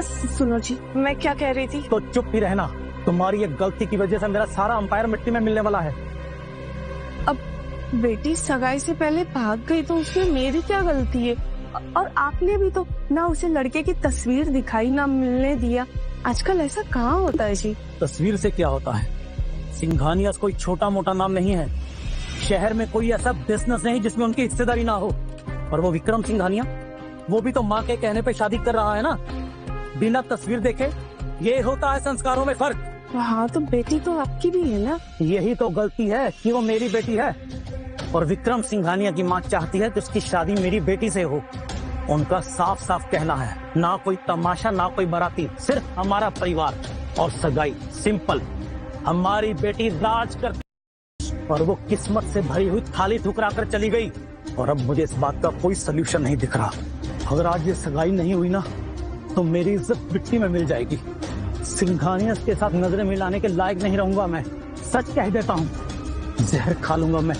सुनो जी, मैं क्या कह रही थी। तो चुप ही रहना। तुम्हारी ये गलती की वजह से मेरा सारा अंपायर मिट्टी में मिलने वाला है। अब बेटी सगाई से पहले भाग गई तो उसमें मेरी क्या गलती है? और आपने भी तो ना उसे लड़के की तस्वीर दिखाई, ना मिलने दिया। आजकल ऐसा कहाँ होता है जी? तस्वीर से क्या होता है? सिंघानिया कोई छोटा मोटा नाम नहीं है। शहर में कोई ऐसा बिजनेस नहीं जिसमें उनकी हिस्सेदारी ना हो। और वो विक्रम सिंघानिया, वो भी तो माँ के कहने पे शादी कर रहा है ना, बिना तस्वीर देखे। ये होता है संस्कारों में फर्क। हाँ, तो बेटी तो आपकी भी है ना। यही तो गलती है कि वो मेरी बेटी है और विक्रम सिंघानिया की माँ चाहती है कि उसकी शादी मेरी बेटी से हो। उनका साफ साफ कहना है, ना कोई तमाशा, ना कोई बाराती, सिर्फ हमारा परिवार और सगाई। सिंपल। हमारी बेटी राज कर, और वो किस्मत से भरी हुई थाली ठुकरा कर चली गई। और अब मुझे इस बात का कोई सलूशन नहीं दिख रहा। अगर आज ये सगाई नहीं हुई ना, तो मेरी इज्जत मिट्टी में मिल जाएगी। सिंघानिया के साथ नजरें मिलाने के लायक नहीं रहूंगा मैं। सच कह देता हूँ, जहर खा लूंगा मैं।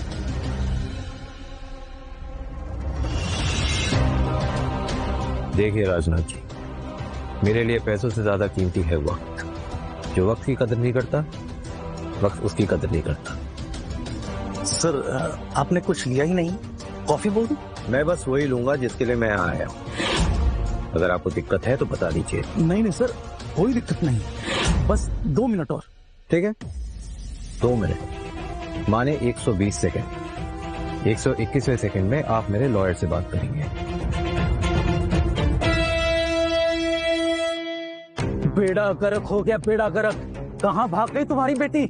देखिए राजनाथ जी, मेरे लिए पैसों से ज्यादा कीमती है वक्त। जो वक्त की कदर नहीं करता, वक्त उसकी कदर नहीं करता। सर, आपने कुछ लिया ही नहीं। कॉफी बोल दूं? मैं बस वही लूंगा जिसके लिए मैं यहाँ आया हूँ। अगर आपको दिक्कत है तो बता दीजिए। नहीं सर, कोई दिक्कत नहीं। बस 2 मिनट और। ठीक है, 2 मिनट माने 120 सेकेंड। 121वें सेकेंड में आप मेरे लॉयर से बात करेंगे। बेड़ा गर्क हो गया, बेड़ा गर्क। कहाँ भाग गई तुम्हारी बेटी?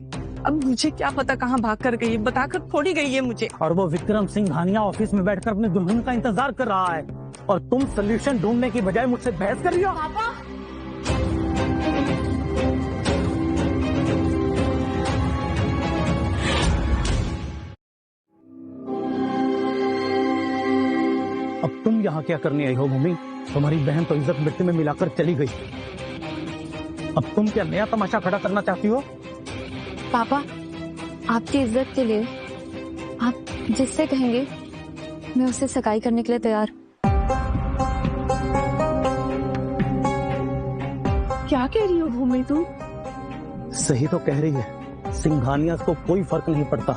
अब मुझे क्या पता कहाँ भाग कर गई है, बताकर थोड़ी गई है मुझे। और वो विक्रम सिंघानिया ऑफिस में बैठकर अपने दुल्हन का इंतजार कर रहा है, और तुम सोल्यूशन ढूंढने की बजाय मुझसे बहस कर रही हो। पापा, अब तुम यहाँ क्या करने आई हो भूमि? तुम्हारी बहन तो इज्जत मिट्टी में मिलाकर चली गई। अब तुम क्या नया तमाशा खड़ा करना चाहती हो? पापा, आपकी इज्जत के लिए आप जिससे कहेंगे मैं उससे सगाई करने के लिए तैयार। क्या कह रही हो भूमि तुम? सही तो कह रही है। सिंघानिया को कोई फर्क नहीं पड़ता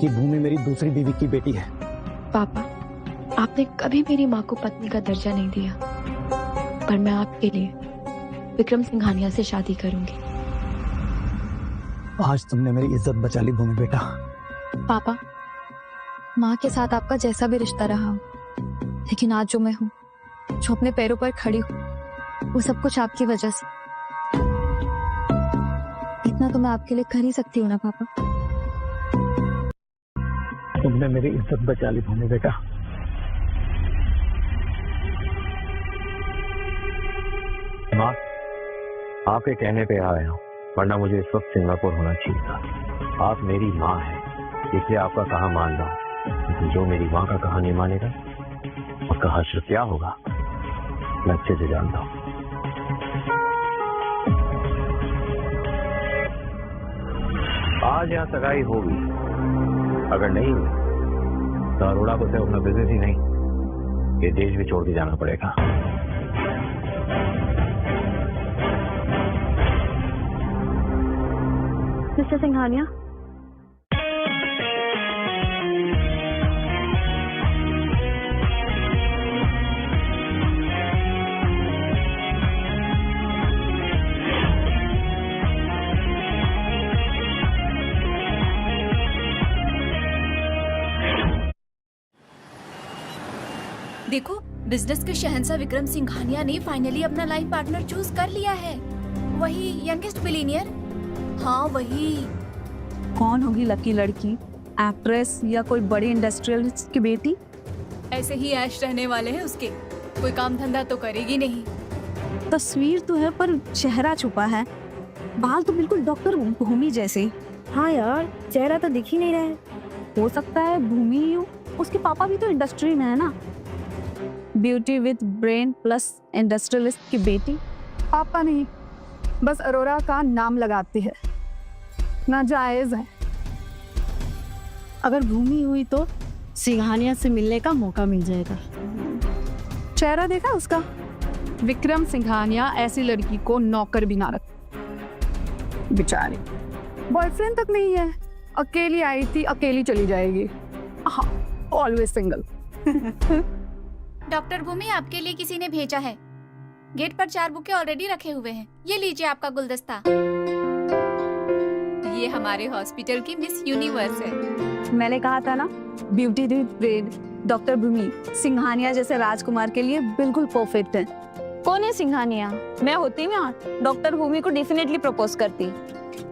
कि भूमि मेरी दूसरी बीवी की बेटी है। पापा, आपने कभी मेरी माँ को पत्नी का दर्जा नहीं दिया, पर मैं आपके लिए विक्रम सिंघानिया से शादी करूंगी। आज तुमने मेरी इज्जत बचा ली भूमि बेटा। पापा, माँ के साथ आपका जैसा भी रिश्ता रहा हो, लेकिन आज जो मैं हूँ, जो अपने पैरों पर खड़ी हूँ, वो सब कुछ आपकी वजह से। इतना तो मैं आपके लिए कर ही सकती हूँ ना पापा। तुमने मेरी इज्जत बचा ली भूमि बेटा। माँ, आपके कहने पे आया हूँ, वरना मुझे इस वक्त सिंगापुर होना चाहिए था। आप मेरी माँ हैं, इसलिए आपका कहा मान रहा हूँ। जो मेरी माँ का कहा नहीं मानेगा, उसका हश्र क्या होगा मैं अच्छे से जानता हूँ। आज यहाँ सगाई होगी, अगर नहीं हुई तो अरोड़ा को सिर्फ अपना बिजनेस ही नहीं, ये देश भी छोड़ के जाना पड़ेगा। मिस्टर सिंघानिया, देखो, बिजनेस के शहंशाह विक्रम सिंघानिया ने फाइनली अपना लाइफ पार्टनर चूज कर लिया है। वही यंगेस्ट बिलियनियर। हाँ वही। कौन होगी लकी लड़की? एक्ट्रेस या कोई बड़ी इंडस्ट्रियलिस्ट की बेटी? ऐसे ही ऐश रहने वाले हैं उसके, कोई काम धंधा तो करेगी नहीं। तस्वीर तो है पर चेहरा छुपा है। बाल तो बिल्कुल डॉक्टर भूमि जैसे। हाँ यार, चेहरा तो दिख ही नहीं रहा है। हो सकता है भूमि ही हो, उसके पापा भी तो इंडस्ट्री में है ना। Beauty with brain plus industrialist की बेटी। पापा नहीं, बस अरोरा का नाम लगाती है, नाजायज है। अगर भूमि हुई तो सिंघानिया से मिलने का मौका मिल जाएगा। चेहरा देखा उसका? विक्रम सिंघानिया ऐसी लड़की को नौकर भी ना रख। बेचारी बॉयफ्रेंड तक नहीं है, अकेली आई थी अकेली चली जाएगी। हाँ, ऑलवेज सिंगल। डॉक्टर भूमि, आपके लिए किसी ने भेजा है। गेट पर 4 बुके ऑलरेडी रखे हुए हैं। ये लीजिए आपका गुलदस्ता। ये हमारे हॉस्पिटल की मिस यूनिवर्स है। मैंने कहा था ना, ब्यूटी ब्रेड डॉक्टर भूमि सिंघानिया जैसे राजकुमार के लिए बिल्कुल परफेक्ट है। कौन है सिंघानिया? मैं होती ना डॉक्टर भूमि को डेफिनेटली प्रपोज करती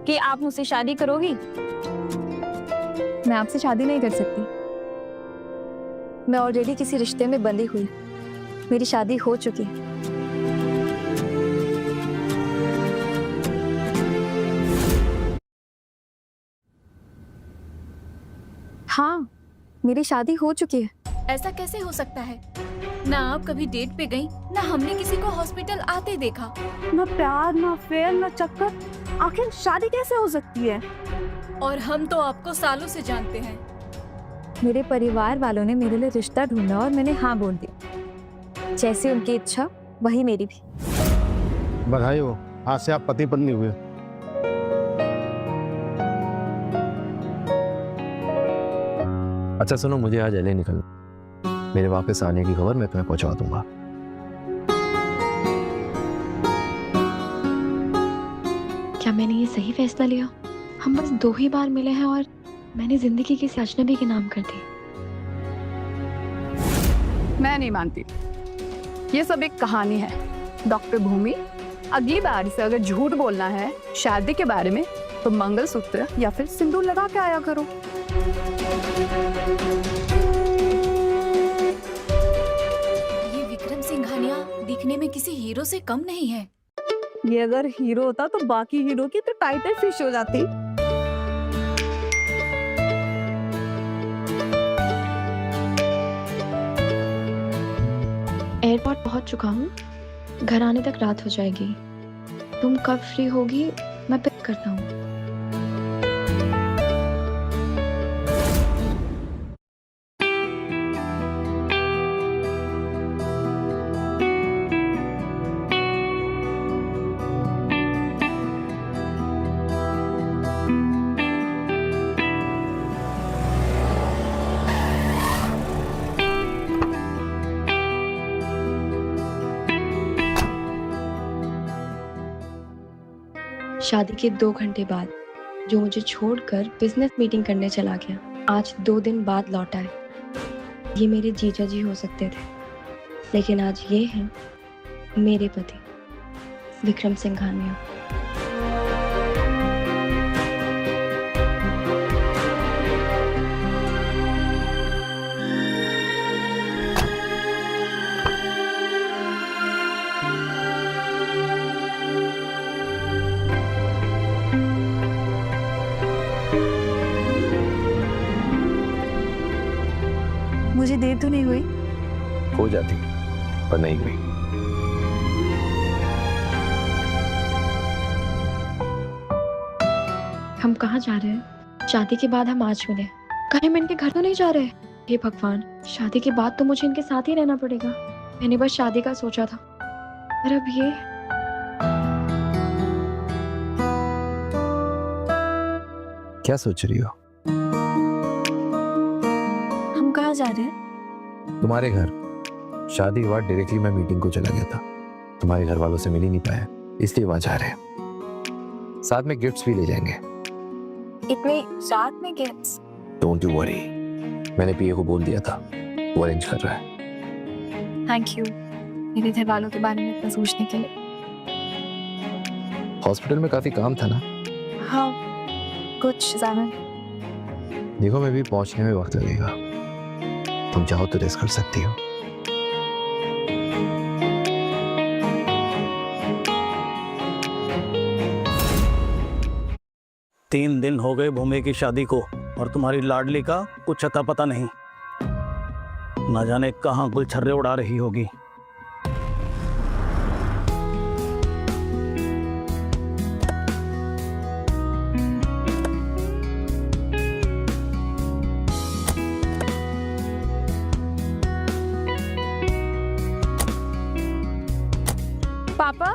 कि आप मुझसे शादी करोगी। मैं आपसे शादी नहीं कर सकती। मैं ऑलरेडी किसी रिश्ते में बंधी हुई। मेरी शादी हो चुकी है। हाँ, मेरी शादी हो चुकी है। ऐसा कैसे हो सकता है? ना आप कभी डेट पे गई, ना हमने किसी को हॉस्पिटल आते देखा। ना प्यार, ना फेयर, ना चक्कर, आखिर शादी कैसे हो सकती है? और हम तो आपको सालों से जानते हैं। मेरे परिवार वालों ने मेरे लिए रिश्ता ढूंढा और मैंने हाँ बोल दिया। जैसी उनकी इच्छा वही मेरी भी। बधाई हो, आज से आप पति पत्नी हुए। अच्छा सुनो, मुझे आज एलए निकलना। मेरे वापस आने की खबर मैं तुम्हें पहुंचा दूंगा। क्या मैंने ये सही फैसला लिया? हम बस 2 ही बार मिले हैं और मैंने जिंदगी किसी अजनबी के नाम कर दी। मैं नहीं मानती, ये सब एक कहानी है। डॉक्टर भूमि, अगली बार से अगर झूठ बोलना है शादी के बारे में तो मंगलसूत्र या फिर सिंदूर लगा के आया करो। ये विक्रम सिंघानिया दिखने में किसी हीरो से कम नहीं है। ये अगर हीरो होता तो बाकी हीरो की तो टाइटल फिश हो जाती। एयरपोर्ट पहुंच चुका हूँ। घर आने तक रात हो जाएगी। तुम कब फ्री होगी मैं पिक करता हूँ। शादी के 2 घंटे बाद जो मुझे छोड़कर बिजनेस मीटिंग करने चला गया, आज 2 दिन बाद लौटा है। ये मेरे जीजा जी हो सकते थे, लेकिन आज ये हैं मेरे पति विक्रम सिंघानिया। मुझे देर तो नहीं हुई? हो जाती पर नहीं हुई। हम कहाँ जा रहे हैं? शादी के बाद हम आज मिले, कहीं हम इनके घर तो नहीं जा रहे? हे भगवान, शादी के बाद तो मुझे इनके साथ ही रहना पड़ेगा। मैंने बस शादी का सोचा था, पर अब ये। क्या सोच रही हो? हम कहाँ जा रहे हैं? तुम्हारे घर। शादी के बाद डायरेक्टली मैं मीटिंग को चला गया था। तुम्हारे घर वालों से मिल ही नहीं पाया, इसलिए वहां जा रहे हैं। साथ में गिफ्ट्स भी ले जाएंगे। इतने रात में गिफ्ट्स? डोंट यू वरी, मैंने पीए को बोल दिया था, वो अरेंज कर रहा है। थैंक यू मेरे घर वालों के बारे में इतना सोचने के लिए। हॉस्पिटल में काफी काम था ना? हाँ, कुछ ज्यादा। देखो, मैं भी पहुंचने में वक्त लगेगा। तुम चाहो तो रेस्ट कर सकती हो। तीन दिन हो गए भूमि की शादी को और तुम्हारी लाडली का कुछ अता पता नहीं। ना जाने कहां गुलछर्रे उड़ा रही होगी। पापा।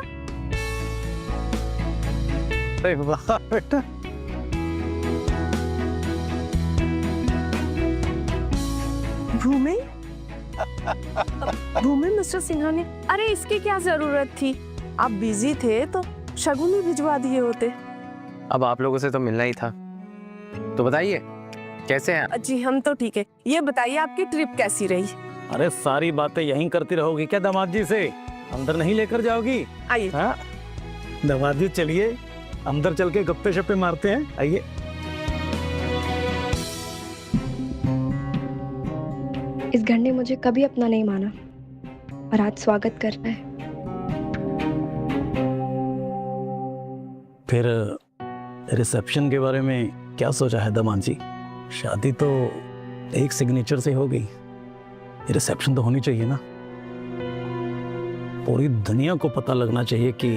अरे वाह बेटा, भूमि भूमि मिस्टर सिंघानिया, अरे इसकी क्या जरूरत थी? आप बिजी थे तो शगुन ही भिजवा दिए होते। अब आप लोगों से तो मिलना ही था, तो बताइए कैसे हैं? जी हम तो ठीक है। ये बताइए आपकी ट्रिप कैसी रही? अरे सारी बातें यहीं करती रहोगी क्या दामाद जी से? अंदर नहीं लेकर जाओगी? आइए। हाँ दामाद जी चलिए अंदर चल के गप्पे शप्पे मारते हैं, आइए। इस घर ने मुझे कभी अपना नहीं माना और आज स्वागत कर रहा है। फिर रिसेप्शन के बारे में क्या सोचा है दामाद जी? शादी तो एक सिग्नेचर से हो गई, रिसेप्शन तो होनी चाहिए ना। पूरी दुनिया को पता लगना चाहिए कि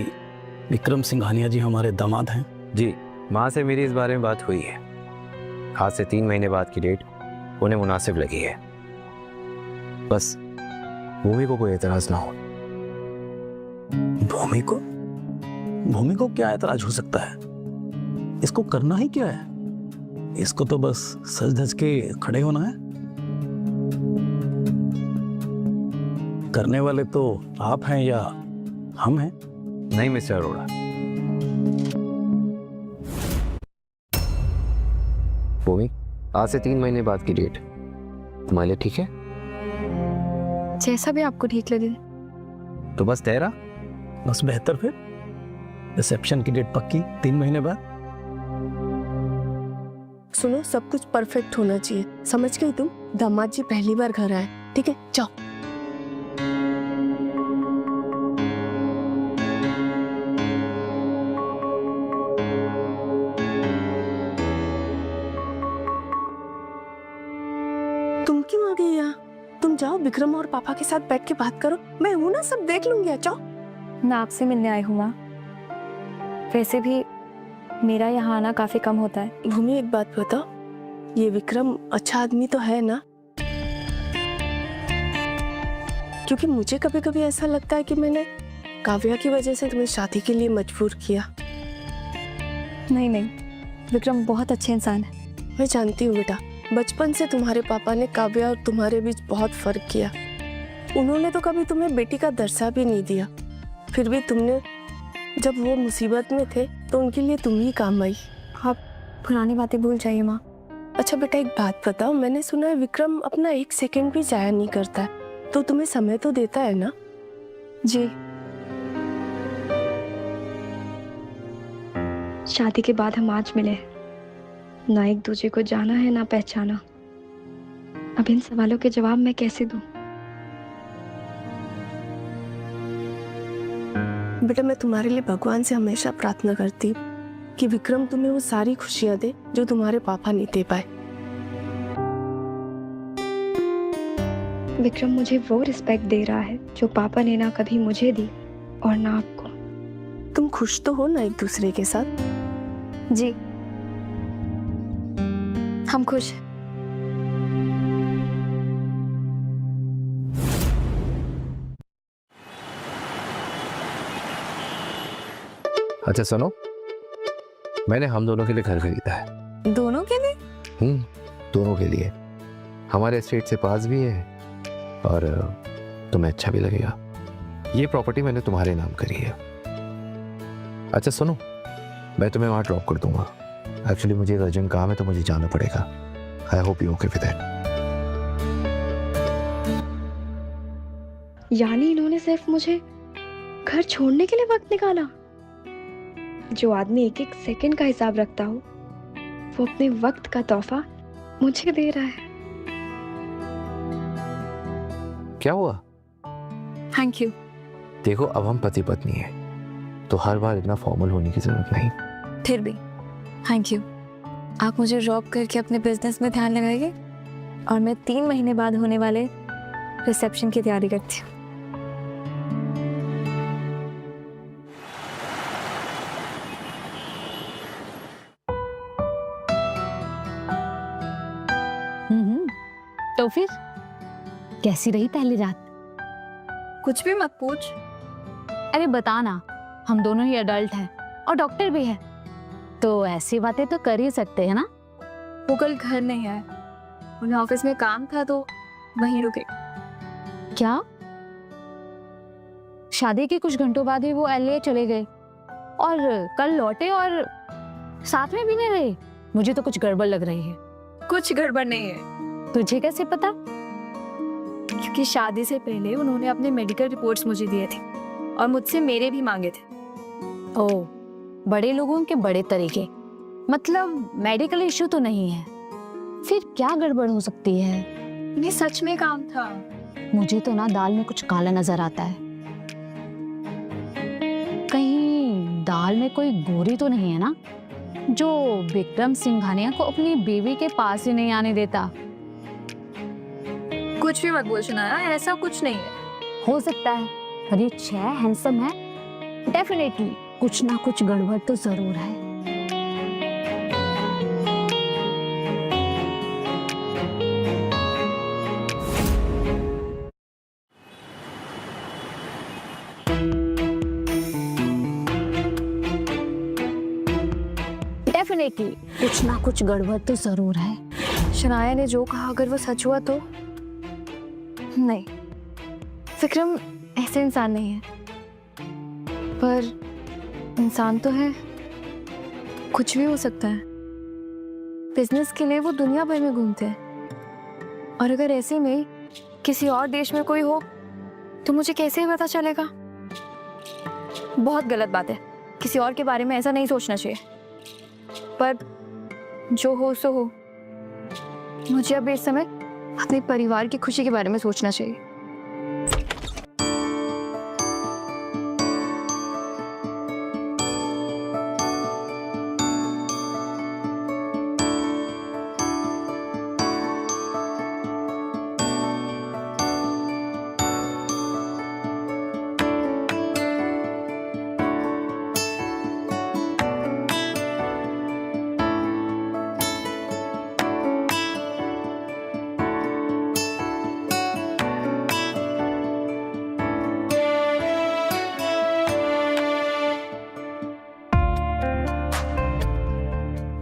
विक्रम सिंघानिया जी हमारे दामाद हैं। जी, माँ से मेरी इस बारे में बात हुई है। आज से 3 महीने बाद की डेट उन्हें मुनासिब लगी है। बस भूमि को कोई एतराज ना हो। भूमि को क्या एतराज हो सकता है? इसको करना ही क्या है? इसको तो बस सज धज के खड़े होना है। करने वाले तो आप हैं या हम हैं? नहीं मिस्टर अरोड़ा, भूमि आज से 3 महीने बाद की डेट तुम्हारे लिए ठीक है? जैसा भी आपको ठीक लगे। तो बस तेरा बस बेहतर। फिर रिसेप्शन की डेट पक्की 3 महीने बाद। सुनो, सब कुछ परफेक्ट होना चाहिए, समझ गई तुम? दामाद जी पहली बार घर आए, ठीक है? जाओ। तुम क्यों आ गई यहाँ? तुम जाओ विक्रम और पापा के साथ बैठ के बात करो, मैं हूं ना, सब देख लूंगी। जाओ। मैं आपसे मिलने आई हूँ माँ। वैसे भी मेरा यहाँ आना काफी कम होता है। भूमि एक बात बताओ, ये विक्रम अच्छा आदमी तो है ना? क्योंकि मुझे कभी कभी ऐसा लगता है कि मैंने काव्या की वजह से तुम्हें शादी के लिए मजबूर किया। नहीं नहीं, विक्रम बहुत अच्छे इंसान है। मैं जानती हूँ बेटा, बचपन से तुम्हारे पापा ने काव्या और तुम्हारे बीच बहुत फर्क किया। उन्होंने तो कभी तुम्हें बेटी का दर्जा भी नहीं दिया, फिर भी तुमने, जब वो मुसीबत में थे तो उनके लिए तुम ही काम आई। आप पुरानी बातें भूल जाइए माँ। अच्छा बेटा एक बात बताओ, मैंने सुना है विक्रम अपना 1 सेकंड भी जाया नहीं करता है, तो तुम्हें समय तो देता है ना? जी। शादी के बाद हम आज मिले, ना एक दूसरे को जाना है ना पहचाना। अब इन सवालों के जवाब मैं कैसे दूं? बेटा मैं तुम्हारे लिए भगवान से हमेशा प्रार्थना करती हूँ कि विक्रम तुम्हें वो सारी खुशियां दे जो तुम्हारे पापा नहीं दे पाए। विक्रम मुझे वो रिस्पेक्ट दे रहा है जो पापा ने ना कभी मुझे दी और ना आपको। तुम खुश तो हो ना एक दूसरे के साथ? जी हम खुश हैं। अच्छा सुनो, मैंने हम दोनों के लिए घर खरीदा है। दोनों के लिए? दोनों के लिए। हमारे एस्टेट से पास भी है और तुम्हें अच्छा भी लगेगा। ये प्रॉपर्टी मैंने तुम्हारे नाम करी है। अच्छा सुनो, मैं तुम्हें वहाँ ड्रॉप कर दूंगा। एक्चुअली मुझे अर्जेंट काम है तो मुझे जाना पड़ेगा। I hope you okay with that. यानी इन्होंने सिर्फ मुझे घर छोड़ने के लिए वक्त निकाला? जो आदमी एक एक सेकंड का हिसाब रखता हो, वो अपने वक्त का तोहफा मुझे दे रहा है। क्या हुआ? Thank you. देखो अब हम पति पत्नी हैं, तो हर बार इतना फॉर्मल होने की जरूरत नहीं। फिर भी थैंक यू। आप मुझे ड्रॉप करके अपने बिजनेस में ध्यान लगाइए और मैं 3 महीने बाद होने वाले रिसेप्शन की तैयारी करती हूँ। तो फिर कैसी रही पहली रात? कुछ भी मत पूछ। अरे बता ना, हम दोनों ही एडल्ट हैं और डॉक्टर भी है, तो ऐसी बातें तो कर ही सकते हैं ना। वो कल घर नहीं आए, उन्हें ऑफिस में काम था तो वहीं रुके। क्या? शादी के कुछ घंटों बाद ही वो LA चले गए और कल लौटे और साथ में भी नहीं रहे? मुझे तो कुछ गड़बड़ लग रही है। कुछ गड़बड़ नहीं है। तुझे कैसे पता? क्योंकि शादी से पहले उन्होंने अपने मेडिकल रिपोर्ट्स मुझे दिए थे और मुझसे मेरे भी मांगे थे। ओह, बड़े लोगों के बड़े तरीके। मतलब मेडिकल इशू तो नहीं है, फिर क्या गड़बड़ हो सकती है? उन्हें सच में काम था। मुझे तो ना दाल में कुछ काला नजर आता है। कहीं दाल में कोई गोरी तो नहीं है ना, जो विक्रम सिंघानिया को अपनी बीवी के पास ही नहीं आने देता? कुछ भी मत बोल शनाया, ऐसा कुछ नहीं है। हो सकता है, पर ये 6 हैंडसम है, डेफिनेटली कुछ ना कुछ गड़बड़ तो जरूर है। डेफिनेटली कुछ ना कुछ गड़बड़ तो जरूर है। शनाया ने जो कहा अगर वो सच हुआ तो नहीं, विक्रम ऐसे इंसान नहीं है, पर इंसान तो है, कुछ भी हो सकता है। बिजनेस के लिए वो दुनिया भर में घूमते हैं और अगर ऐसे में किसी और देश में कोई हो तो मुझे कैसे पता चलेगा? बहुत गलत बात है, किसी और के बारे में ऐसा नहीं सोचना चाहिए, पर जो हो सो हो। मुझे अब इस समय अपने परिवार की खुशी के बारे में सोचना चाहिए।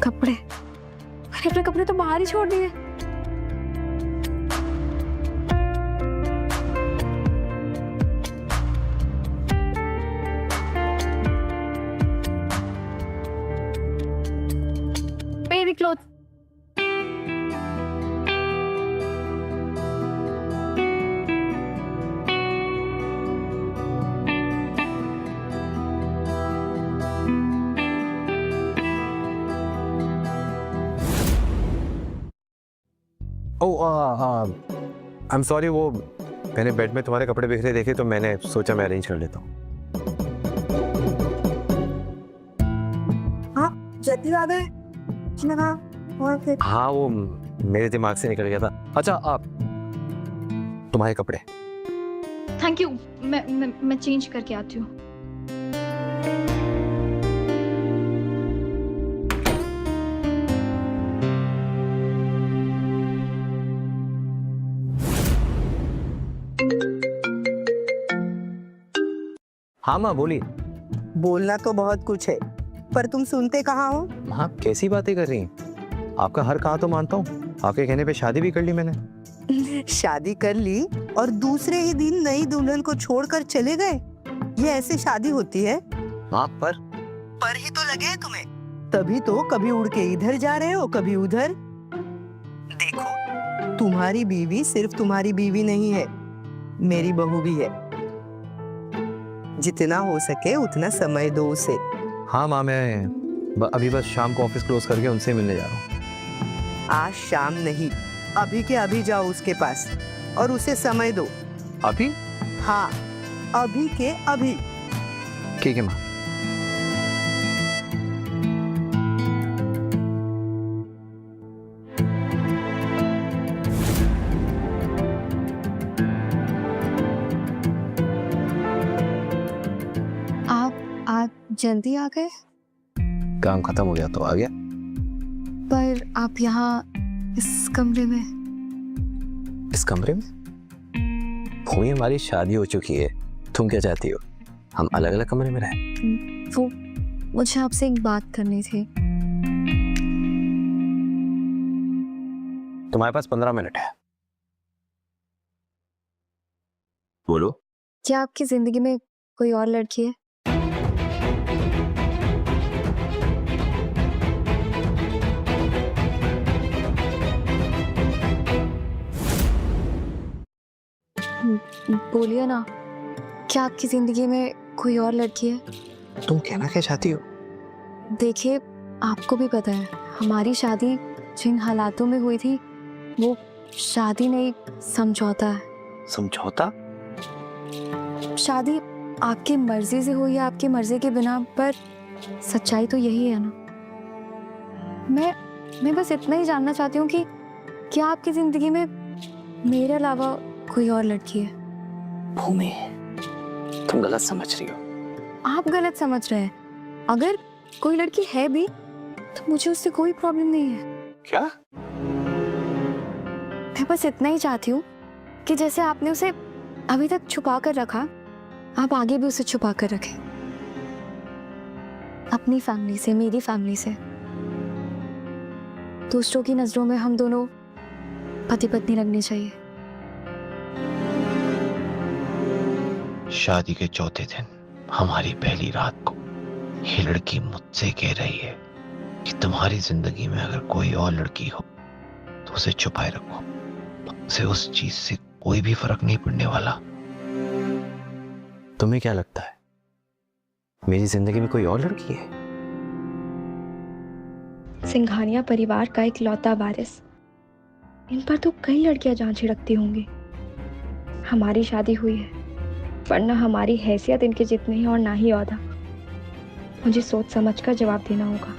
कपड़े, मैंने अपने कपड़े तो बाहर ही छोड़ दिए। मेरी क्लोथ। आई एम सॉरी, वो मैंने बेड में तुम्हारे कपड़े बिखरे देखे तो मैंने सोचा मैं अरेंज कर लेता हूँ। हाँ, जल्दी आ गए। और फिर हाँ, वो मेरे दिमाग से निकल गया था। अच्छा, आप तुम्हारे कपड़े। थैंक यू, मैं चेंज करके आती हूँ। हाँ माँ, बोलिए। बोलना तो बहुत कुछ है, पर तुम सुनते कहाँ हो? माँ, कैसी बातें कर रही हैं? आपका हर कहा तो मानता हूँ, आपके कहने पे शादी भी कर ली मैंने। शादी कर ली और दूसरे ही दिन नई दुल्हन को छोड़कर चले गए? ये ऐसे शादी होती है? माँ, पर ही तो लगे है तुम्हें, तभी तो कभी उड़ के इधर जा रहे हो, कभी उधर। देखो, तुम्हारी बीवी सिर्फ तुम्हारी बीवी नहीं है, मेरी बहू भी है। जितना हो सके उतना समय दो उसे। हाँ माँ, मैं अभी बस शाम को ऑफिस क्लोज करके उनसे मिलने जा रहा हूँ। आज शाम नहीं, अभी के अभी जाओ उसके पास और उसे समय दो। अभी? हाँ, अभी के अभी। ठीक है माँ। आप जल्दी आ गए? काम खत्म हो गया तो आ गया। पर आप यहाँ इस कमरे में? इस कमरे में? भूमि, हमारी शादी हो चुकी है, तुम क्या चाहती हो? हम अलग अलग कमरे में रहे। वो मुझे आपसे एक बात करनी थी। तुम्हारे पास 15 मिनट है, बोलो। क्या आपकी जिंदगी में कोई और लड़की है? बोलिए ना, क्या आपकी जिंदगी में कोई और लड़की है? तुम कहना क्या चाहती हो? देखिए, आपको भी पता है हमारी शादी जिन हालातों में हुई थी वो शादी नहीं, समझौता है। समझौता? शादी आपकी मर्जी से हुई या आपकी मर्जी के बिना, पर सच्चाई तो यही है ना। मैं बस इतना ही जानना चाहती हूँ कि क्या आपकी जिंदगी में मेरे अलावा कोई और लड़की है? भूमि, तुम गलत समझ रही हो। आप गलत समझ रहे हैं। अगर कोई लड़की है भी तो मुझे उससे कोई प्रॉब्लम नहीं है। क्या? मैं बस इतना ही चाहती हूँ कि जैसे आपने उसे अभी तक छुपा कर रखा, आप आगे भी उसे छुपा कर रखें, अपनी फैमिली से, मेरी फैमिली से। दूसरों की नजरों में हम दोनों पति पत्नी लगनी चाहिए। शादी के चौथे दिन हमारी पहली रात को ये लड़की मुझसे कह रही है कि तुम्हारी जिंदगी में अगर कोई और लड़की हो तो उसे छुपाए रखो, उसे उस चीज से कोई भी फर्क नहीं पड़ने वाला। तुम्हें क्या लगता है मेरी जिंदगी में कोई और लड़की है? सिंघानिया परिवार का एक लौता वारिस, इन पर तो कई लड़कियां जान छिड़कती होंगी। हमारी शादी हुई है, वरना हमारी हैसियत इनके जितनी है और ना ही औदा। मुझे सोच समझ कर जवाब देना होगा।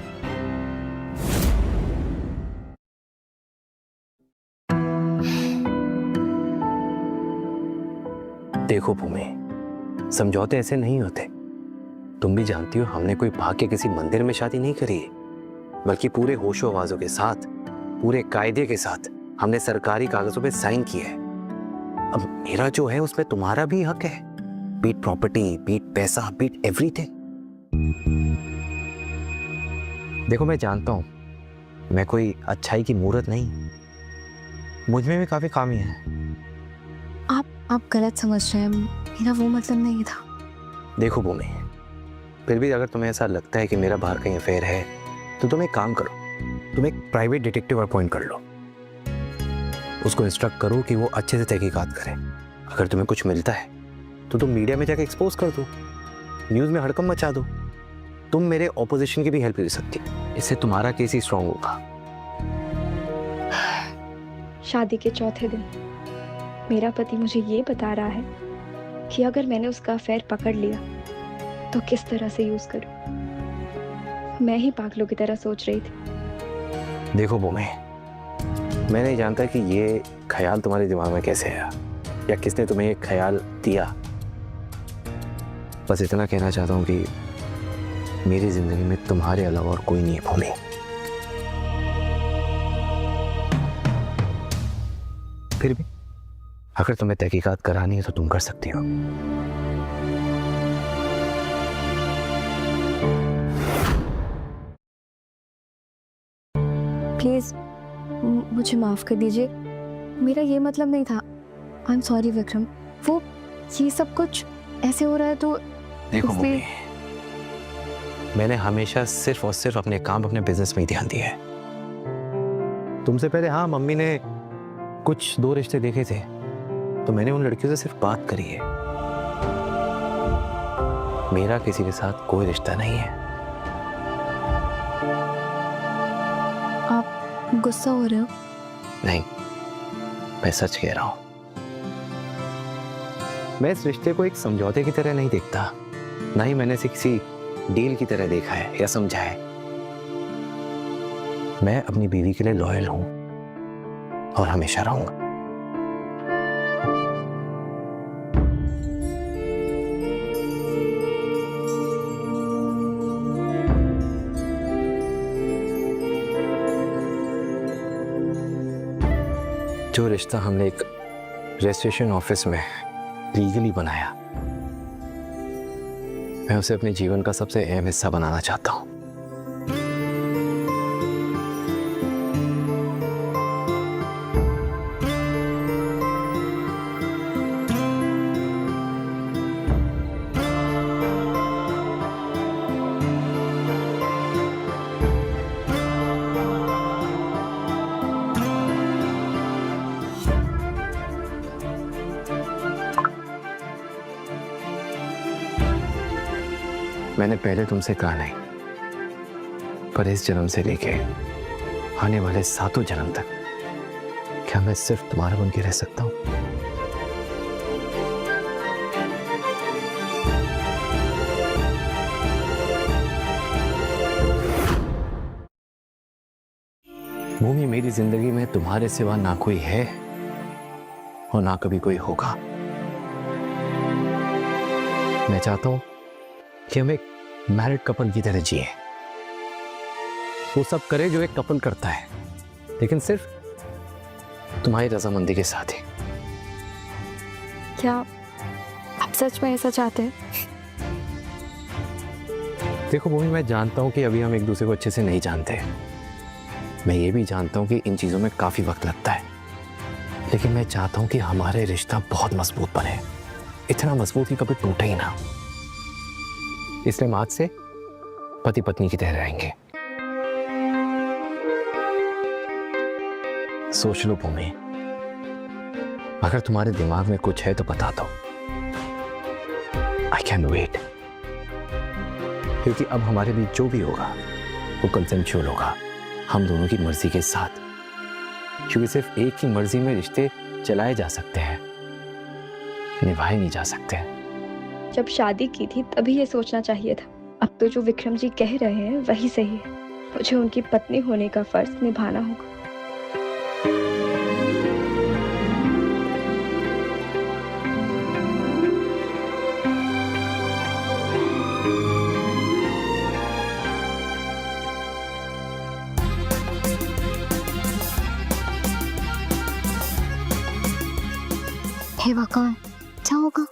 देखो भूमि, समझौते ऐसे नहीं होते। तुम भी जानती हो हमने कोई भाग के किसी मंदिर में शादी नहीं करी है, बल्कि पूरे होशो आवाजों के साथ, पूरे कायदे के साथ हमने सरकारी कागजों पे साइन किए है। अब मेरा जो है उसमें तुम्हारा भी हक है, बीट प्रॉपर्टी, बीट पैसा, बीट एवरीथिंग। देखो मैं जानता हूं मैं कोई अच्छाई की मूर्त नहीं, मुझ में भी काफी खामियां हैं। आप गलत समझ रहे हैं, मेरा वो मतलब नहीं था। देखो भूमि, फिर भी अगर तुम्हें ऐसा लगता है कि मेरा बाहर कहीं अफेयर है तो तुम एक काम करो, तुम एक प्राइवेट डिटेक्टिव अपॉइंट कर लो। उसको इंस्ट्रक्ट करो कि वो अच्छे से तहकीकात करे। अगर तुम्हें कुछ मिलता है तो तुम मीडिया में जाके एक्सपोज कर दो, न्यूज में हड़कंप मचा दो। तुम मेरे ऑपोजिशन की भी हेल्प कर सकती, इससे तुम्हारा केस ही स्ट्रांग होगा। शादी के चौथे दिन मेरा पति मुझे ये बता रहा है कि अगर मैंने उसका अफेयर पकड़ लिया तो किस तरह से यूज करूं। मैं ही पागलों की तरह सोच रही थी। देखो भूमि, मैं नहीं जानता कि ये ख्याल तुम्हारे दिमाग में कैसे आया या किसने तुम्हें ये ख्याल दिया। बस इतना कहना चाहता हूँ कि मेरी जिंदगी में तुम्हारे अलावा और कोई नहीं है भूमि। फिर भी अगर तुम्हें तहकीकात करानी है तो तुम कर सकती हो। प्लीज मुझे माफ कर दीजिए, मेरा ये मतलब नहीं था। आई एम सॉरी विक्रम, वो ये सब कुछ ऐसे हो रहा है तो देखो मम्मी, मैंने हमेशा सिर्फ और सिर्फ अपने काम, अपने बिजनेस में ही ध्यान दिया है। तुमसे पहले हाँ, मम्मी ने कुछ 2 रिश्ते देखे थे तो मैंने उन लड़कियों से सिर्फ बात करी है। मेरा किसी के साथ कोई रिश्ता नहीं है। आप गुस्सा हो रहे हो? नहीं, मैं सच कह रहा हूं। मैं इस रिश्ते को एक समझौते की तरह नहीं देखता, ना ही मैंने इसे किसी डील की तरह देखा है या समझा है। मैं अपनी बीवी के लिए लॉयल हूं और हमेशा रहूंगा। जो रिश्ता हमने एक रजिस्ट्रेशन ऑफिस में लीगली बनाया, मैं उसे अपने जीवन का सबसे अहम हिस्सा बनाना चाहता हूँ। मैंने पहले तुमसे कहा नहीं, पर इस जन्म से लेके आने वाले 7 जन्म तक क्या मैं सिर्फ तुम्हारा बन के रह सकता हूँ? भूमि, मेरी जिंदगी में तुम्हारे सिवा ना कोई है और ना कभी कोई होगा। मैं चाहता हूं कि हम एक मैरिड कपल की तरह जिए। वो सब करे जो एक कपल करता है, लेकिन सिर्फ तुम्हारी रजामंदी के साथ ही। क्या आप सच में ऐसा चाहते हैं? देखो भूमि, मैं जानता हूं कि अभी हम एक दूसरे को अच्छे से नहीं जानते। मैं ये भी जानता हूं कि इन चीजों में काफी वक्त लगता है, लेकिन मैं चाहता हूं कि हमारे रिश्ता बहुत मजबूत बने, इतना मजबूत कि कभी टूटे ही ना। इसलिए हम आज से पति पत्नी की तरह रहेंगे। सोच लो भूमि, अगर तुम्हारे दिमाग में कुछ है तो बता दो। आई कैन वेट, क्योंकि अब हमारे बीच जो भी होगा वो कंसेंशुअल होगा, हम दोनों की मर्जी के साथ। क्योंकि सिर्फ एक ही मर्जी में रिश्ते चलाए जा सकते हैं, निभाए नहीं जा सकते। जब शादी की थी तभी ये सोचना चाहिए था। अब तो जो विक्रम जी कह रहे हैं वही सही है। मुझे उनकी पत्नी होने का फर्ज निभाना होगा। हे भगवान, क्या होगा?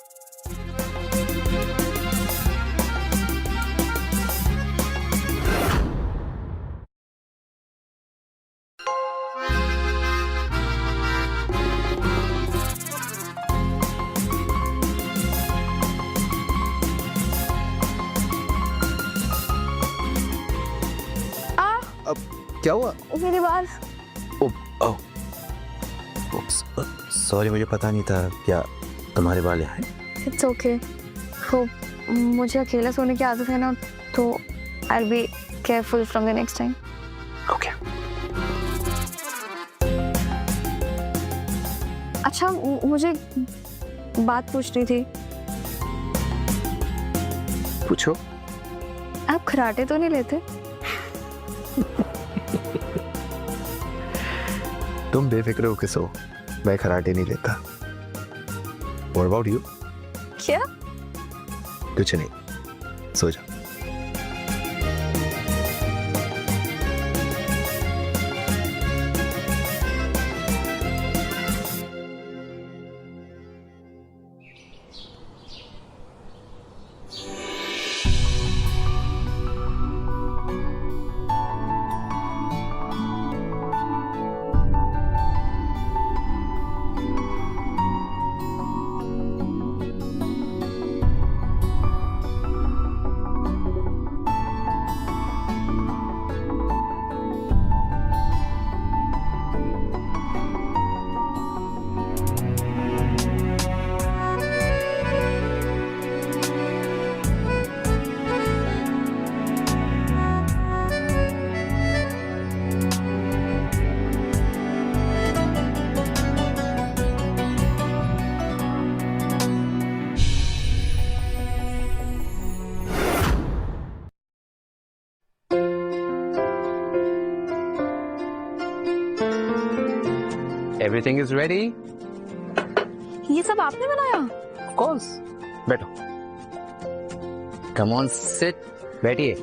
क्या हुआ? मेरे बाल। सॉरी, मुझे पता नहीं था क्या तुम्हारे बाल यहाँ हैं। It's okay. वो मुझे अकेला सोने की आदत है ना, तो I will be careful from the next time. Okay. अच्छा, मुझे बात पूछनी थी। पूछो। आप खराटे तो नहीं लेते? तुम बेफिक्र होके सो, मैं खराटे नहीं लेता। What about you? क्या? कुछ नहीं, सो जा। Everything is ready. ये सब आपने बनाया? Of course. बैठो। Come on, sit. बैठिए।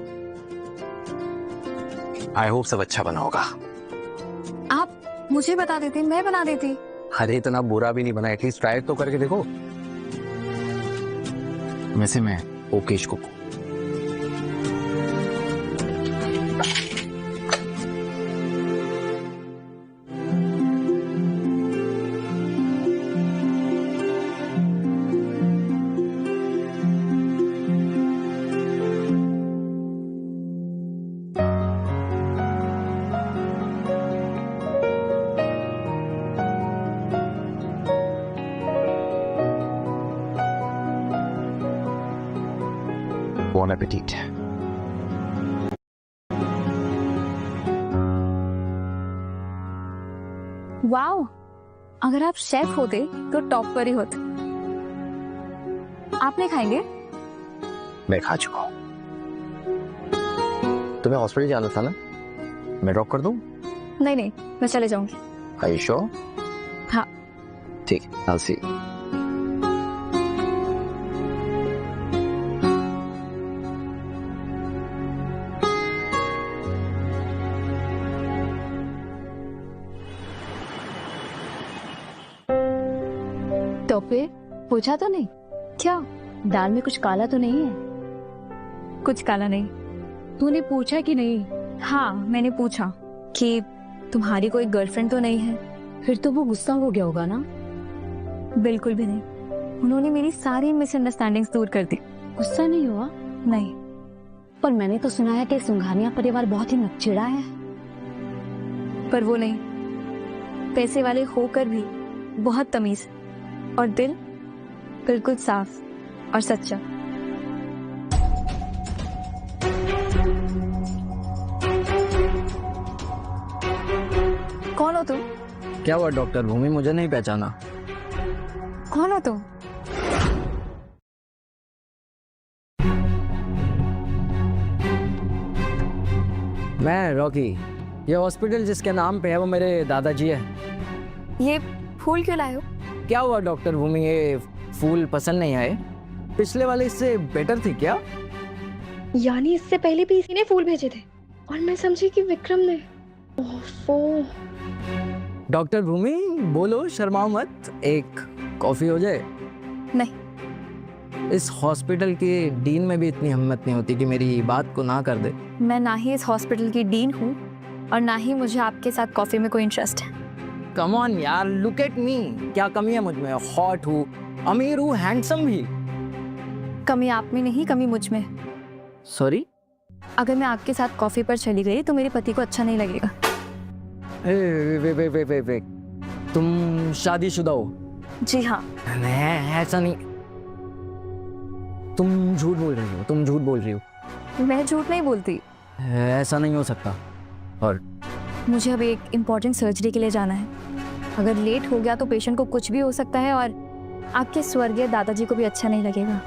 I hope सब अच्छा बना होगा। आप मुझे बता देते, मैं बना देती। अरे इतना बुरा भी नहीं बना, एटलीस्ट ट्राई तो करके देखो। वैसे मैं ओकेश कुक हूं। बॉन एपेटीट। वाओ, अगर आप शेफ होते तो टॉप पर ही होते। आप नहीं खाएंगे? मैं खा चुका हूँ। तुम्हें हॉस्पिटल जाना था ना, मैं ड्रॉप कर दूं? नहीं नहीं, मैं चले जाऊंगी। Are you sure? हाँ। ठीक, I'll see. टॉपे, पूछा तो नहीं? क्या? दाल में कुछ काला तो नहीं है? कुछ काला नहीं। तूने पूछा कि नहीं? हाँ, मैंने पूछा कि तुम्हारी कोई गर्लफ्रेंड तो नहीं है। फिर तो वो गुस्सा हो गया होगा ना? बिल्कुल भी नहीं, उन्होंने मेरी सारी मिसअंडरस्टैंडिंग्स दूर कर दी। गुस्सा नहीं हुआ? नहीं। पर मैंने तो सुना है कि सिंघानिया परिवार बहुत ही नकचिड़ा है। पर वो नहीं, पैसे वाले होकर भी बहुत तमीज और दिल बिल्कुल साफ और सच्चा। कौन हो तुम? क्या हुआ डॉक्टर भूमि, मुझे नहीं पहचाना? कौन हो तुम? मैं रॉकी। ये हॉस्पिटल जिसके नाम पे है वो मेरे दादाजी है। ये फूल क्यों लाए हो? क्या हुआ डॉक्टर भूमि, ये फूल पसंद नहीं आए? पिछले वाले इससे बेटर थे क्या? यानी इससे पहले भी इसी ने फूल भेजे थे और मैं समझी कि विक्रम ने। ओफो। डॉक्टर भूमि बोलो, शर्माओ मत, एक कॉफी हो जाए? नहीं। इस हॉस्पिटल के डीन में भी इतनी हिम्मत नहीं होती कि मेरी बात को ना कर दे। मैं ना ही इस हॉस्पिटल की डीन हूँ और ना ही मुझे आपके साथ कॉफी में कोई इंटरेस्ट है। कम ऑन यार, लुक एट मी, क्या कमी है मुझ में? हॉट हूँ, अमीर हूँ, हैंडसम भी। कमी आप में नहीं, कमी मुझ में। सॉरी? अगर मैं आपके साथ कॉफी पर चली गई तो मेरे पति को अच्छा नहीं लगेगा। वे, तुम शादीशुदा हो? जी हाँ। नहीं, ऐसा नहीं। तुम झूठ बोल रही हो, तुम झूठ बोल रही हो। मैं झूठ नहीं बोलती। ऐसा नहीं हो सकता। और मुझे अब एक इम्पोर्टेंट सर्जरी के लिए जाना है। अगर लेट हो गया तो पेशेंट को कुछ भी हो सकता है और आपके स्वर्गीय दादाजी को भी अच्छा नहीं लगेगा।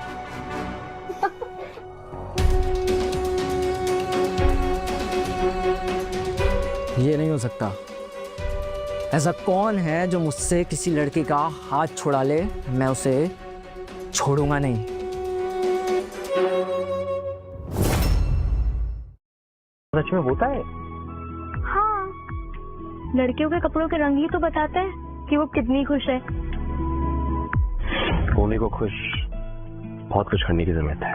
ये नहीं हो सकता। ऐसा कौन है जो मुझसे किसी लड़के का हाथ छुड़ा ले? मैं उसे छोड़ूंगा नहीं। सच में होता है? हाँ, लड़कियों के कपड़ों के रंग ही तो बताता है कि वो कितनी खुश है। भूमि को खुश बहुत कुछ करने की जरूरत है।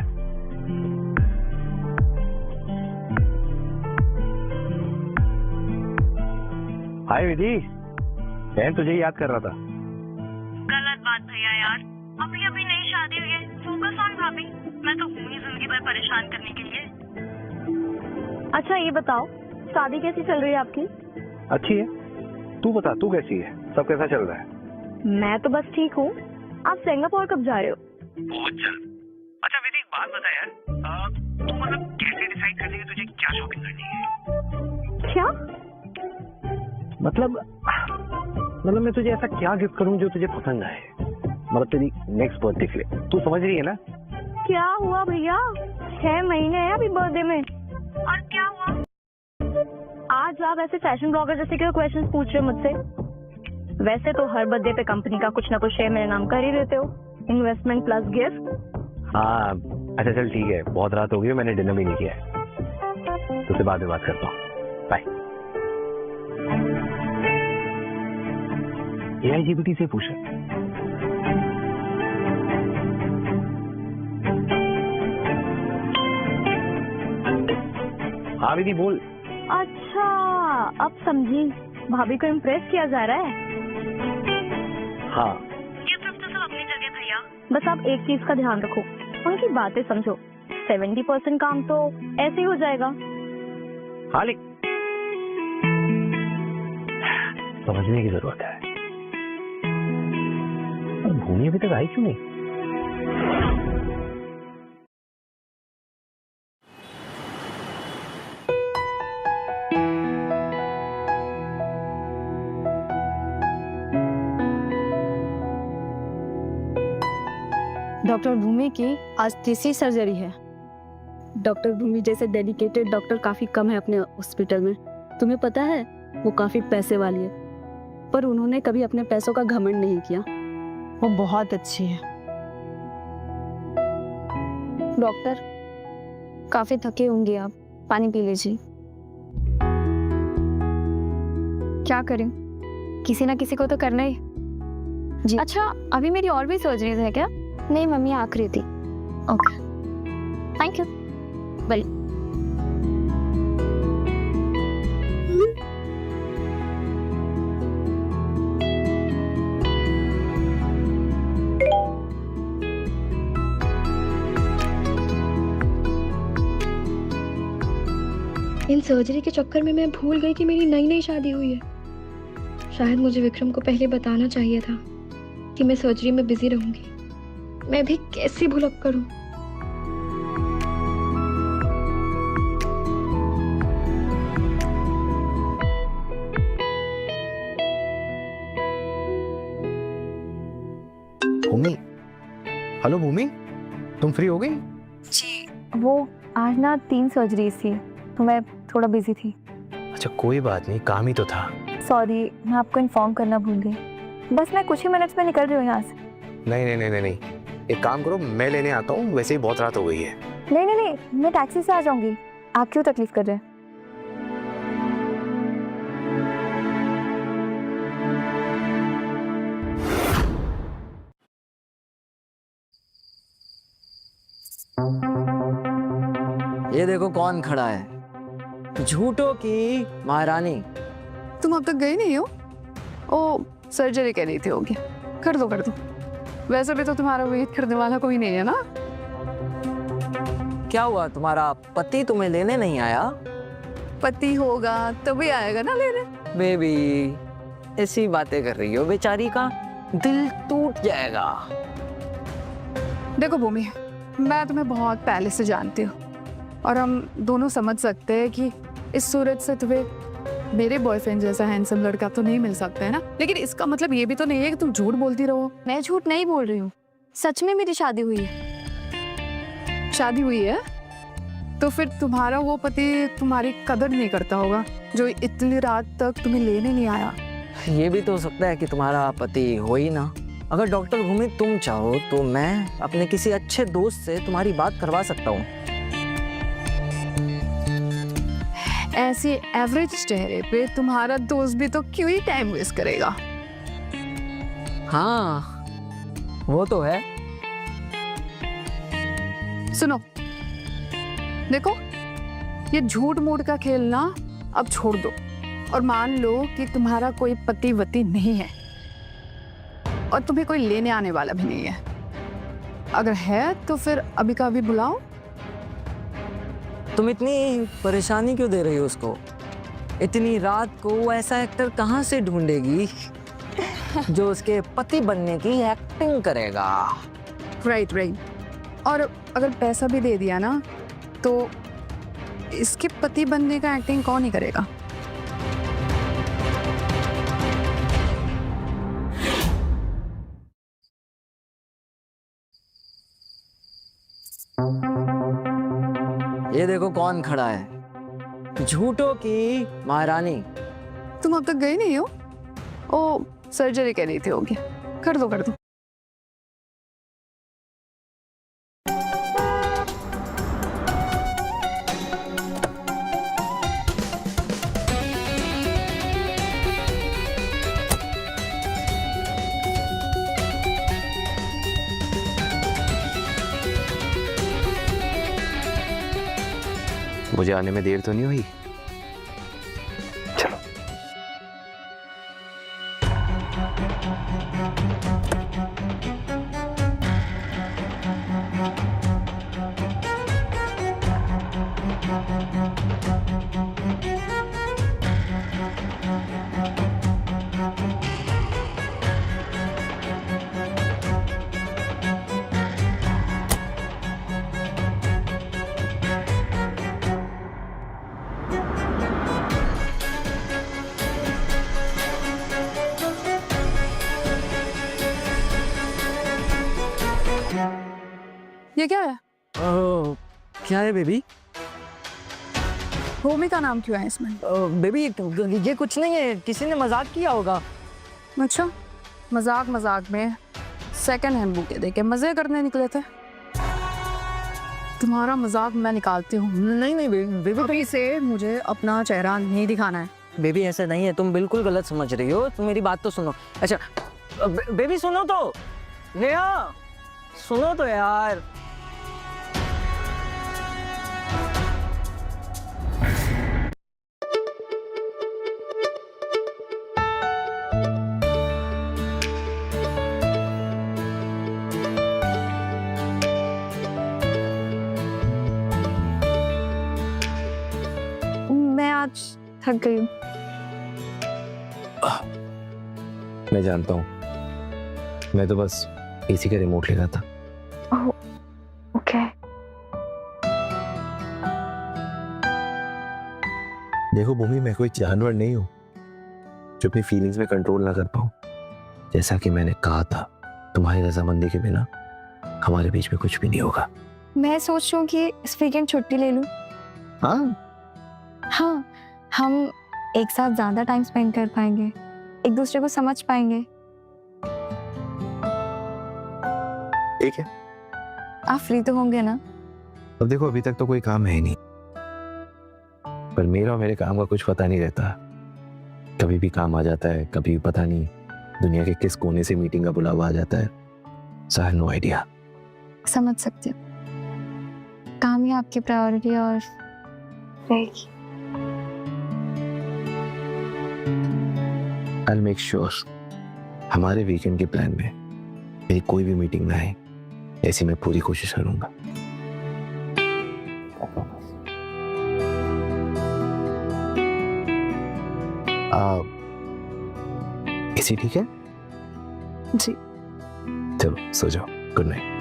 हाय विधि, बहन तुझे याद कर रहा था। गलत बात भैया यार, अभी अभी नई शादी हुई है, फोकस ऑन भाभी। मैं तो हूँ ही जिंदगी भर परेशान करने के लिए। अच्छा ये बताओ, शादी कैसी चल रही है आपकी? अच्छी है, तू बता, तू कैसी है? सब कैसा चल रहा है? मैं तो बस ठीक हूँ। आप सिंगापुर कब जा रहे हो? बहुत जल्द। अच्छा विधि, एक बात बता यार, तू मतलब कैसे डिसाइड कर लेगी तुझे क्या शॉपिंग करनी है? क्या मतलब मैं तुझे ऐसा क्या गिफ्ट करूं जो तुझे पसंद आए? मतलब तेरी नेक्स्ट बर्थडे के लिए, तू समझ रही है ना? क्या हुआ भैया, 6 महीने हैं अभी बर्थडे में। और क्या हुआ? आज आप ऐसे फैशन ब्लॉगर जैसे क्यों क्वेश्चंस पूछ रहे हो मुझसे? वैसे तो हर बर्थडे पे कंपनी का कुछ ना कुछ शेयर मेरे नाम कर ही देते हो, इन्वेस्टमेंट प्लस गिफ्ट। हाँ अच्छा चल ठीक है, बहुत रात हो गई, मैंने डिनर भी नहीं किया है, तुझसे बाद में बात करता हूँ। बाय। एआईजीबीटी से पूछे। हाँ विधि बोल। अच्छा अब समझी, भाभी को इम्प्रेस किया जा रहा है। हाँ ये सब तो सब अपनी जगह भैया। बस आप एक चीज का ध्यान रखो, उनकी बातें समझो। 70% काम तो ऐसे ही हो जाएगा। हाँ लेकिन समझने की जरूरत है। भूमि अभी तक आई क्यों नहीं? डॉक्टर भूमि की आज तीसरी सर्जरी है। डॉक्टर भूमि जैसे डेडिकेटेड डॉक्टर काफी कम है अपने हॉस्पिटल में। तुम्हें पता है वो काफी पैसे वाली है, पर उन्होंने कभी अपने पैसों का घमंड नहीं किया। वो बहुत अच्छी है। डॉक्टर काफी थके होंगे आप, पानी पी लीजिए। क्या करें, किसी ना किसी को तो करना ही। जी अच्छा, अभी मेरी और भी सर्जरीज है क्या? नहीं मम्मी, आखिरी थी। Okay, thank you. बाय। इन सर्जरी के चक्कर में मैं भूल गई कि मेरी नई नई शादी हुई है। शायद मुझे विक्रम को पहले बताना चाहिए था कि मैं सर्जरी में बिजी रहूंगी। मैं भी कैसी भुलक करूं। भूमि, हेलो भूमि, तुम फ्री हो गई? जी, वो आज ना 3 सर्जरीज थी तो मैं थोड़ा बिजी थी। अच्छा कोई बात नहीं, काम ही तो था। सॉरी, मैं आपको इन्फॉर्म करना भूल गई। बस मैं कुछ ही मिनट्स में निकल रही हूँ यहाँ से। नहीं नहीं नहीं नहीं नहीं, एक काम करो, मैं लेने आता हूँ, वैसे ही बहुत रात हो गई है। नहीं नहीं नहीं, मैं टैक्सी से आ जाऊंगी। आप क्यों तकलीफ कर रहे हैं? ये देखो कौन खड़ा है, झूठों की महारानी। तुम अब तक गई नहीं हो? ओ, सर्जरी कह रही थी, हो गया। कर दो कर दो। वैसे भी तो तुम्हारा वेट करने वाला कोई नहीं है ना। क्या हुआ, तुम्हारा पति तुम्हें लेने नहीं आया? पति होगा तभी आएगा ना लेने। बेबी ऐसी बातें कर रही हो, बेचारी का दिल टूट जाएगा। देखो भूमि, मैं तुम्हें बहुत पहले से जानती हूँ और हम दोनों समझ सकते हैं कि इस सूरत से तुम्हें मेरे बॉयफ्रेंड जैसा हैंडसम लड़का तो नहीं मिल सकता है ना। लेकिन इसका मतलब ये भी तो नहीं है कि तुम झूठ बोलती रहो। मैं झूठ नहीं बोल रही हूँ, सच में मेरी शादी हुई है। शादी हुई है तो फिर तुम्हारा वो पति तुम्हारी कदर नहीं करता होगा जो इतनी रात तक तुम्हें लेने नहीं आया। ये भी तो हो सकता है कि तुम्हारा पति हो ही ना। अगर डॉक्टर भूमि तुम चाहो तो मैं अपने किसी अच्छे दोस्त से तुम्हारी बात करवा सकता हूँ। ऐसे एवरेज चेहरे पे तुम्हारा दोस्त भी तो क्यों ही टाइम वेस्ट करेगा। हाँ वो तो है। सुनो, देखो ये झूठ मूठ का खेल ना अब छोड़ दो और मान लो कि तुम्हारा कोई पति वती नहीं है और तुम्हें कोई लेने आने वाला भी नहीं है। अगर है तो फिर अभी का अभी बुलाओ। तुम इतनी परेशानी क्यों दे रही हो उसको? इतनी रात को वो ऐसा एक्टर कहाँ से ढूंढेगी जो उसके पति बनने की एक्टिंग करेगा? Right right. और अगर पैसा भी दे दिया ना तो इसके पति बनने का एक्टिंग कौन ही करेगा? ये देखो कौन खड़ा है, झूठों की महारानी। तुम अब तक गई नहीं हो? ओ, सर्जरी कह रही थी, हो गया। कर दो कर दो। मुझे आने में देर तो नहीं हुई? चलो। ये क्या है? क्या है बेबी? भूमि का नाम क्यों है इसमें? बेबी ये कुछ नहीं है, किसी ने मजाक किया होगा। अच्छा, मजाक में सेकंड हैंड बुके देके मजे करने निकले थे। तुम्हारा मजाक मैं निकालती हूँ। नहीं बेबी अभी से मुझे अपना चेहरा नहीं दिखाना है। बेबी ऐसा नहीं है, तुम बिल्कुल गलत समझ रही हो। तुम मेरी बात तो सुनो। अच्छा बेबी सुनो तो, नेहा सुनो तो यार। मैं आज थक गई हूँ। मैं जानता हूँ, मैं तो बस एसी का रिमोट ले रहा था। ओह, ओके। देखो भूमि, मैं कोई जानवर नहीं हूँ जो अपनी फीलिंग्स में कंट्रोल ना कर पाऊँ। जैसा कि मैंने कहा था, तुम्हारी रजामंदी के बिना हमारे बीच में कुछ भी नहीं होगा। मैं सोच रही हूँ कि इस वीकेंड छुट्टी ले लूँ। हाँ, हम एक साथ ज्यादा टाइम स्पेंड कर पाएंगे, एक दूसरे को समझ पाएंगे। ठीक है। आप फ्री तो होंगे ना? अब देखो, अभी तक तो कोई काम है नहीं, पर मेरा और मेरे काम का कुछ पता नहीं रहता। कभी भी काम आ जाता है, कभी पता नहीं दुनिया के किस कोने से मीटिंग का बुलावा आ जाता है। सो आई हैव नो आइडिया। समझ सकते हो, काम ही आपकी प्रायोरिटी और रहेगी। I'll make sure हमारे वीकेंड के प्लान में मेरी कोई भी मीटिंग ना आए, ऐसी मैं पूरी कोशिश करूंगा। इसी ठीक है? जी। चलो सो जाओ, गुड नाइट।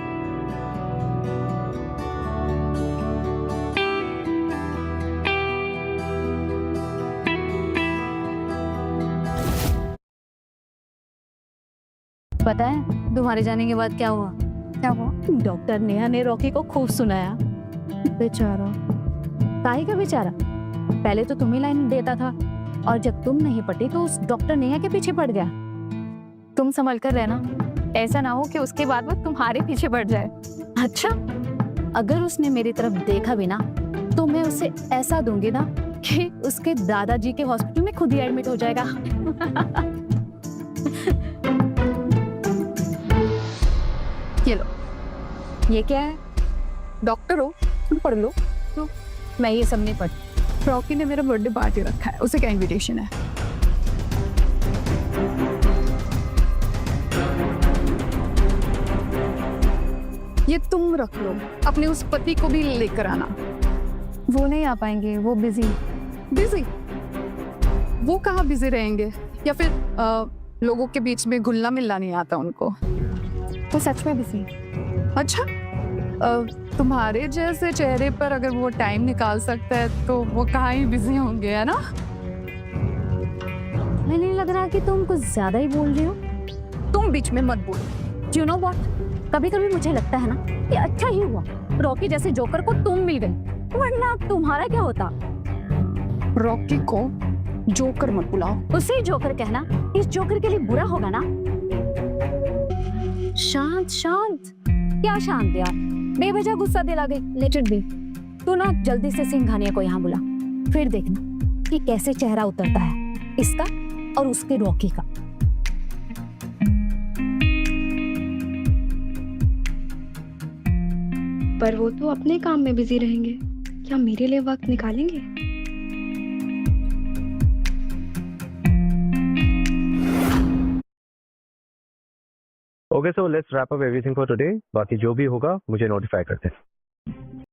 पता है तुम्हारे जाने के बाद क्या हुआ? क्या हुआ? डॉक्टर नेहा ने रॉकी को खूब सुनाया। बेचारा। काहे का बेचारा? पहले तो तुम्हें लाइन देता था, और जब तुम नहीं पटी तो उस डॉक्टर नेहा के पीछे पड़ गया। तुम संभल कर रहना, ऐसा ना हो कि उसके बाद वो तुम्हारे पीछे पड़ जाए। अच्छा, अगर उसने मेरी तरफ देखा भी ना, तो मैं उसे ऐसा दूंगी ना कि उसके दादाजी के हॉस्पिटल में खुद ही एडमिट हो जाएगा। ये लो। ये क्या है? डॉक्टर हो, तुम पढ़ लो। तो मैं ये सब नहीं पढ़ती। रॉकी ने मेरा बर्थडे पार्टी रखा है, उसे क्या इनविटेशन है? ये तुम रख लो, अपने उस पति को भी लेकर आना। वो नहीं आ पाएंगे, वो बिजी। बिजी? वो कहाँ बिजी रहेंगे? या फिर लोगों के बीच में घुलना मिलना नहीं आता उनको? वो सच में बिजी। अच्छा, तुम्हारे जैसे चेहरे पर अगर वो टाइम निकाल सकता है तो वो कहाँ ही बिजी होंगे, है ना? नहीं लग रहा कि तुम कुछ ज्यादा ही बोल रही हो। तुम बीच में मत बोलो। You know what? कभी-कभी मुझे लगता है ना कि अच्छा ही हुआ रॉकी जैसे जोकर को तुम मिल गई, वरना तुम्हारा क्या होता? रॉकी को जोकर मत बुलाओ। उसे जोकर कहना इस जोकर के लिए बुरा होगा ना? शांत शांत। क्या शांत यार, बेवजह गुस्सा दिला गई। Let it be. तू ना जल्दी से सिंघानिया को यहाँ बुला, फिर देखना कि कैसे चेहरा उतरता है इसका और उसके रॉकी का। पर वो तो अपने काम में बिजी रहेंगे, क्या मेरे लिए वक्त निकालेंगे? Okay, so let's wrap up everything for today. बाकी जो भी होगा मुझे नोटिफाई कर दें।